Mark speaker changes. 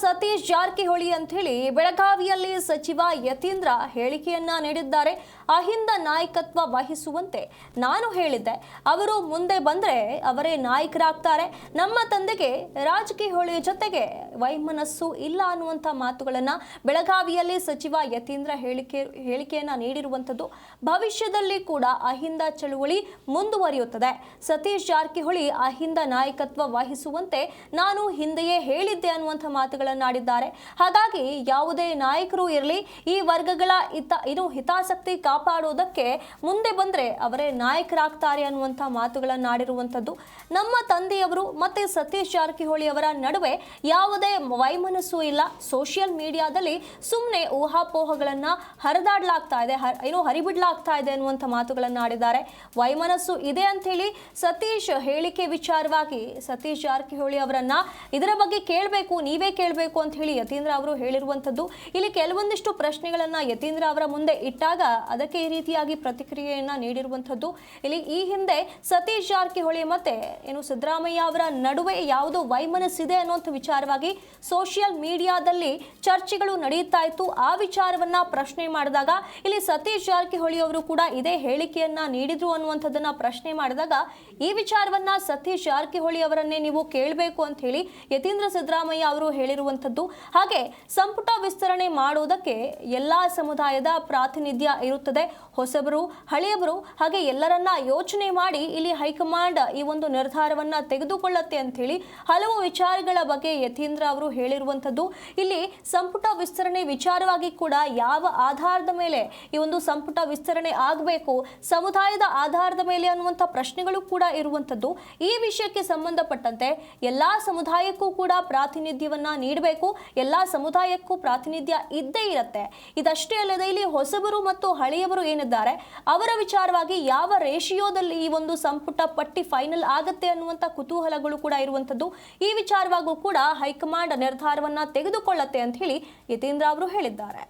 Speaker 1: ಸತೀಶ್ ಜಾರಕಿಹೊಳಿ ಅಂತ ಹೇಳಿ ಬೆಳಗಾವಿಯಲ್ಲಿ ಸಚಿವ ಯತೀಂದ್ರ ಹೇಳಿಕೆಯನ್ನ ನೀಡಿದ್ದಾರೆ. ಅಹಿಂದ ನಾಯಕತ್ವ ವಹಿಸುವಂತೆ ನಾನು ಹೇಳಿದ್ದೆ, ಅವರು ಮುಂದೆ ಬಂದ್ರೆ ಅವರೇ ನಾಯಕರಾಗ್ತಾರೆ. ನಮ್ಮ ತಂದೆಗೆ ಜಾರಕಿಹೊಳಿ ಜೊತೆಗೆ ವೈಮನಸ್ಸು ಇಲ್ಲ ಅನ್ನುವಂಥ ಮಾತುಗಳನ್ನ ಬೆಳಗಾವಿಯಲ್ಲಿ ಸಚಿವ ಯತೀಂದ್ರ ಹೇಳಿಕೆಯನ್ನ ನೀಡಿರುವಂಥದ್ದು. ಭವಿಷ್ಯದಲ್ಲಿ ಕೂಡ ಅಹಿಂದ ಚಳುವಳಿ ಮುಂದುವರಿಯುತ್ತದೆ. ಸತೀಶ್ ಜಾರಕಿಹೊಳಿ ಅಹಿಂದ ನಾಯಕತ್ವ ವಹಿಸುವಂತೆ ನಾನು ಹಿಂದೆಯೇ ಹೇಳಿದ್ದೆ ಅನ್ನುವಂಥ ಮಾತುಗಳನ್ನಾಡಿದ್ದಾರೆ. ಹಾಗಾಗಿ ಯಾವುದೇ ನಾಯಕರು ಇರಲಿ, ಈ ವರ್ಗಗಳ ಹಿತಾಸಕ್ತಿ ಕಾಪಾಡೋದಕ್ಕೆ ಮುಂದೆ ಬಂದ್ರೆ ಅವರೇ ನಾಯಕರಾಗ್ತಾರೆ ಅನ್ನುವಂಥ ಮಾತುಗಳನ್ನಾಡಿರುವಂಥದ್ದು. ನಮ್ಮ ತಂದೆಯವರು ಮತ್ತೆ ಸತೀಶ್ ಜಾರಕಿಹೊಳಿ ಅವರ ನಡುವೆ ಯಾವುದೇ ವೈಮನಸ್ಸು ಇಲ್ಲ. ಸೋಷಿಯಲ್ ಮೀಡಿಯಾದಲ್ಲಿ ಸುಮ್ಮನೆ ಊಹಾಪೋಹಗಳನ್ನ ಹರಿದಾಡ್ಲಾಗ್ತಾ ಇದೆ, ಹರಿಬಿಡ್ಲಾಗ್ತಾ ಇದೆ ಅನ್ನುವಂಥ ಮಾತುಗಳನ್ನಾಡಿದ್ದಾರೆ. ವೈಮನಸ್ಸು ಇದೆ ಅಂತ ಹೇಳಿ ಸತೀಶ್ ಹೇಳಿಕೆ ವಿಚಾರವಾಗಿ ಸತೀಶ್ ಜಾರಕಿಹೊಳಿ ಅವರನ್ನ ಇದರ ಬಗ್ಗೆ ಕೇಳಬೇಕು, ನೀವೇ ಕೇಳಬೇಕು ಅಂತ ಹೇಳಿ ಯತೀಂದ್ರ ಅವರು ಹೇಳಿರುವಂಥದ್ದು. ಇಲ್ಲಿ ಕೆಲವೊಂದಿಷ್ಟು ಪ್ರಶ್ನೆಗಳನ್ನ ಯತೀಂದ್ರ ಅವರ ಮುಂದೆ ಇಟ್ಟಾಗ ಅದಕ್ಕೆ ಈ ರೀತಿಯಾಗಿ ಪ್ರತಿಕ್ರಿಯೆಯನ್ನ ನೀಡಿರುವಂಥದ್ದು. ಇಲ್ಲಿ ಈ ಹಿಂದೆ ಸತೀಶ್ ಜಾರಕಿಹೊಳಿ ಮತ್ತೆ ಸಿದ್ದರಾಮಯ್ಯ ಅವರ ನಡುವೆ ಯಾವುದೋ ವೈಮನಸ್ಸಿದೆ ಅನ್ನುವಂಥ ವಿಚಾರವಾಗಿ ಸೋಷಿಯಲ್ ಮೀಡಿಯಾದಲ್ಲಿ ಚರ್ಚೆಗಳು ನಡೆಯುತ್ತಾ ಇತ್ತು. ಆ ವಿಚಾರವನ್ನ ಪ್ರಶ್ನೆ ಮಾಡಿದಾಗ ಇಲ್ಲಿ ಸತೀಶ್ ಜಾರಕಿಹೊಳಿ ಅವರು ಕೂಡ ಇದೇ ಹೇಳಿಕೆಯನ್ನ ನೀಡಿದ್ರು ಅನ್ನುವಂಥದ್ದನ್ನ ಪ್ರಶ್ನೆ ಮಾಡಿದಾಗ ಈ ವಿಚಾರವನ್ನ ಸತೀಶ್ ಜಾರಕಿಹೊಳಿ ಅವರನ್ನೇ ನೀವು ಕೇಳಬೇಕು ಅಂತ ಹೇಳಿ ಯತೀಂದ್ರ ಸಿದ್ದರಾಮಯ್ಯ ಅವರು ಹೇಳಿರುವಂಥದ್ದು. ಹಾಗೆ ಸಂಪುಟ ವಿಸ್ತರಣೆ ಮಾಡುವುದಕ್ಕೆ ಎಲ್ಲಾ ಸಮುದಾಯದ ಪ್ರಾತಿನಿಧ್ಯ ಇರುತ್ತದೆ. ಹೊಸಬರು, ಹಳೆಯವರು ಹಾಗೆ ಎಲ್ಲರನ್ನ ಯೋಚನೆ ಮಾಡಿ ಇಲ್ಲಿ ಹೈಕಮಾಂಡ್ ಈ ಒಂದು ನಿರ್ಧಾರವನ್ನ ತೆಗೆದುಕೊಳ್ಳುತ್ತೆ ಅಂತ ಹೇಳಿ ಹಲವು ವಿಚಾರಗಳ ಬಗ್ಗೆ ಯತೀಂದ್ರ ಅವರು ಹೇಳಿರುವಂಥದ್ದು. ಇಲ್ಲಿ ಸಂಪುಟ ವಿಸ್ತರಣೆ ವಿಚಾರವಾಗಿ ಕೂಡ ಯಾವ ಆಧಾರದ ಮೇಲೆ ಈ ಒಂದು ಸಂಪುಟ ವಿಸ್ತರಣೆ ಆಗಬೇಕು, ಸಮುದಾಯದ ಆಧಾರದ ಮೇಲೆ ಅನ್ನುವಂಥ ಪ್ರಶ್ನೆಗಳು ಕೂಡ ಇರುವಂಥದ್ದು. ಈ ವಿಷಯಕ್ಕೆ ಸಂಬಂಧಪಟ್ಟಂತೆ ಎಲ್ಲಾ ಸಮುದಾಯಕ್ಕೂ ಕೂಡ ಪ್ರಾತಿನಿಧ್ಯವನ್ನ ನೀಡಬೇಕು, ಎಲ್ಲಾ ಸಮುದಾಯಕ್ಕೂ ಪ್ರಾತಿನಿಧ್ಯ ಇದ್ದೇ ಇರುತ್ತೆ. ಇದಷ್ಟೇ ಅಲ್ಲದೆ ಇಲ್ಲಿ ಹೊಸಬರು ಮತ್ತು ಹಳೆಯವರು ಏನಿದ್ದಾರೆ ಅವರ ವಿಚಾರವಾಗಿ ಯಾವ ರೇಷಿಯೋದಲ್ಲಿ ಈ ಒಂದು ಸಂಪುಟ ಪಟ್ಟಿ ಫೈನಲ್ ಆಗತ್ತೆ ಅನ್ನುವಂಥ ಕುತೂಹಲಗಳು ಕೂಡ ಇರುವಂಥದ್ದು. ಈ ವಿಚಾರವಾಗೂ ಕೂಡ ಹೈಕಮಾಂಡ್ ನಿರ್ಧಾರವನ್ನ ತೆಗೆದುಕೊಳ್ಳುತ್ತೆ ಅಂತ ಹೇಳಿ ಯತೀಂದ್ರ ಅವರು ಹೇಳಿದ್ದಾರೆ.